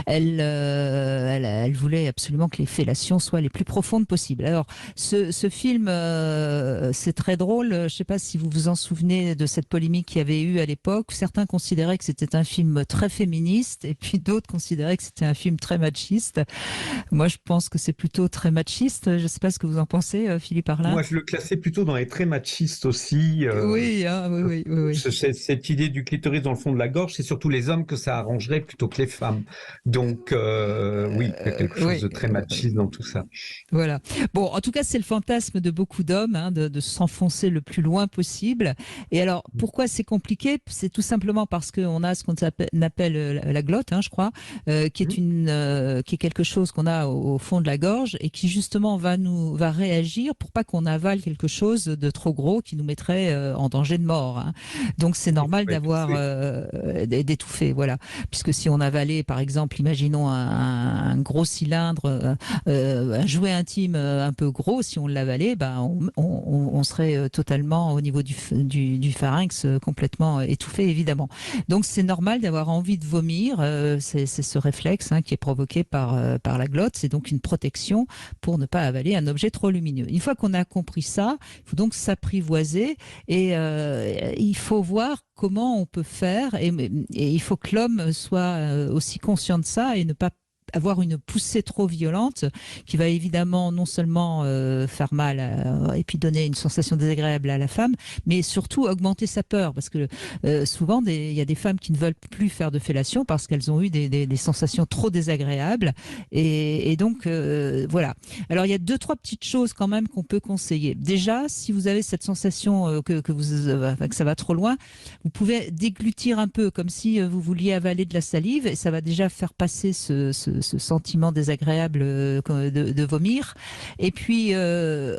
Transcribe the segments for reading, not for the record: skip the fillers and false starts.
elle voulait absolument que les fellations soient les plus profondes possibles. Alors, ce film, c'est très drôle. Je ne sais pas si vous vous en souvenez de cette polémique qu'il y avait eu à l'époque. Certains considéraient que c'était un film très féministe et puis d'autres considéraient que c'était un film très machiste. Moi, je pense que c'est plutôt très machiste. Je ne sais pas ce que vous en pensez, Philippe Arlin. Moi, je le classais plutôt dans les très machistes aussi. Oui, hein, oui, oui, oui, oui. Cette idée du clitoris dans le fond de la gorge, c'est surtout les hommes que ça arrangerait plutôt que les femmes. Donc, oui, il y a quelque chose Oui, de très machiste dans tout ça. voilà. Bon, en tout cas, c'est le fantasme de beaucoup d'hommes, hein, de s'enfoncer le plus loin possible. Et alors, pourquoi c'est compliqué? C'est tout simplement parce qu'on a ce qu'on appelle la glotte, hein, je crois, qui est quelque chose qu'on a au fond de la gorge et qui justement va réagir pour pas qu'on avale quelque chose de trop gros qui nous mettrait en danger de mort, hein. Donc, c'est normal d'avoir d'étouffer, voilà. Puisque si on avalait, par exemple, imaginons un gros cylindre, un jouet intime un peu gros, si on l'avalait, on serait totalement au niveau du pharynx complètement étouffé, évidemment. Donc c'est normal d'avoir envie de vomir, c'est ce réflexe, hein, qui est provoqué par la glotte, c'est donc une protection pour ne pas avaler un objet trop lumineux. Une fois qu'on a compris ça, il faut donc s'apprivoiser et il faut voir comment on peut faire et il faut que l'homme soit aussi conscient de ça et ne pas avoir une poussée trop violente qui va évidemment non seulement faire mal et puis donner une sensation désagréable à la femme, mais surtout augmenter sa peur parce que souvent il y a des femmes qui ne veulent plus faire de fellation parce qu'elles ont eu des sensations trop désagréables et donc voilà. Alors il y a 2-3 petites choses quand même qu'on peut conseiller. Déjà, si vous avez cette sensation que ça va trop loin, vous pouvez déglutir un peu comme si vous vouliez avaler de la salive et ça va déjà faire passer ce sentiment désagréable de vomir. Et puis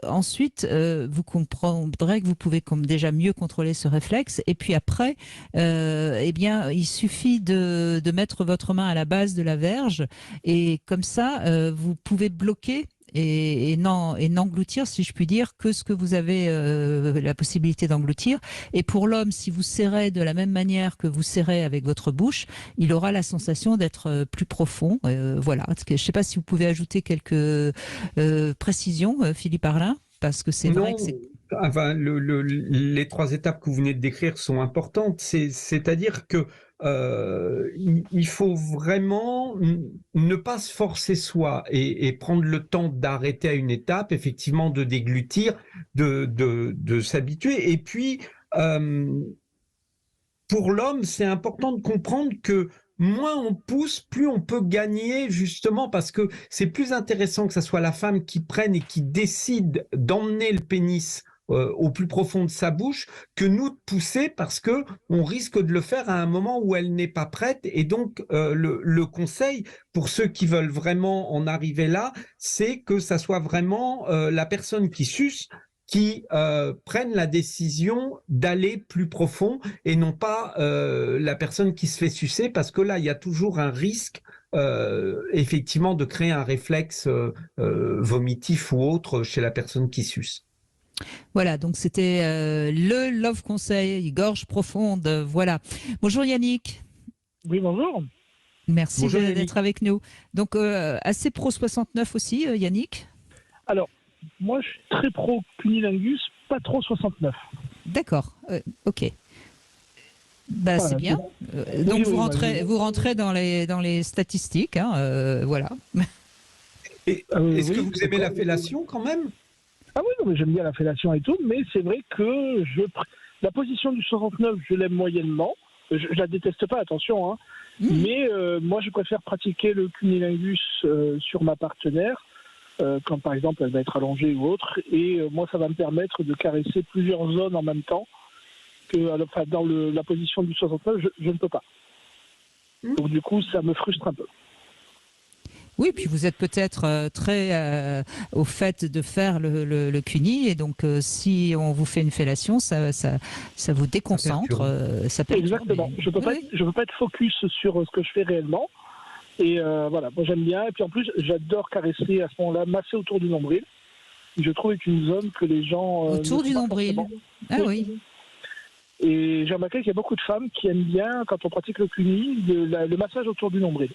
ensuite, vous comprendrez que vous pouvez déjà mieux contrôler ce réflexe. Et puis après, eh bien, il suffit de mettre votre main à la base de la verge et comme ça, vous pouvez bloquer et n'engloutir, si je puis dire, que ce que vous avez la possibilité d'engloutir. Et pour l'homme, si vous serrez de la même manière que vous serrez avec votre bouche, il aura la sensation d'être plus profond. Voilà. Je ne sais pas si vous pouvez ajouter quelques précisions, Philippe Arlin, parce que c'est vrai Non, que c'est... enfin, les 3 étapes que vous venez de décrire sont importantes. C'est-à-dire que il faut vraiment ne pas se forcer soi et prendre le temps d'arrêter à une étape, effectivement, de déglutir, de s'habituer. Et puis, euh, pour l'homme, c'est important de comprendre que moins on pousse, plus on peut gagner, justement, parce que c'est plus intéressant que ce soit la femme qui prenne et qui décide d'emmener le pénis au plus profond de sa bouche que nous de pousser parce que on risque de le faire à un moment où elle n'est pas prête. Et donc, le conseil pour ceux qui veulent vraiment en arriver là, c'est que ça soit vraiment la personne qui suce qui prennent la décision d'aller plus profond et non pas la personne qui se fait sucer, parce que là, il y a toujours un risque, effectivement, de créer un réflexe vomitif ou autre chez la personne qui suce. Voilà, donc c'était le Love Conseil, gorge profonde, voilà. Bonjour Yannick. Oui, bonjour. Merci Bonjour d'être Yannick. avec nous. Donc, assez pro 69 aussi, Yannick? Alors, moi, je suis très pro cunilingus, pas trop 69. D'accord, ok. Bah, Voilà, c'est bien. Donc, oui, vous rentrez dans les statistiques, hein, voilà. Et est-ce que oui, vous aimez la fellation quand même? Ah oui, non, mais j'aime bien la fellation et tout, mais c'est vrai que la position du 69, je l'aime moyennement. Je la déteste pas, attention, hein. Mais moi, je préfère pratiquer le cunilingus sur ma partenaire, quand par exemple elle va être allongée ou autre, et moi, ça va me permettre de caresser plusieurs zones en même temps que enfin, dans la position du 69, je ne peux pas. Donc du coup, ça me frustre un peu. Oui, puis vous êtes peut-être très au fait de faire le cuni, et donc si on vous fait une fellation, ça vous déconcentre, ça perturbe. Exactement. Je peux pas être focus sur ce que je fais réellement. Et voilà, moi j'aime bien. Et puis en plus, j'adore caresser à ce moment-là, masser autour du nombril. Je trouve que c'est une zone que les gens Autour du nombril. Ah oui. Et j'ai remarqué qu'il y a beaucoup de femmes qui aiment bien, quand on pratique le cuni, le massage autour du nombril.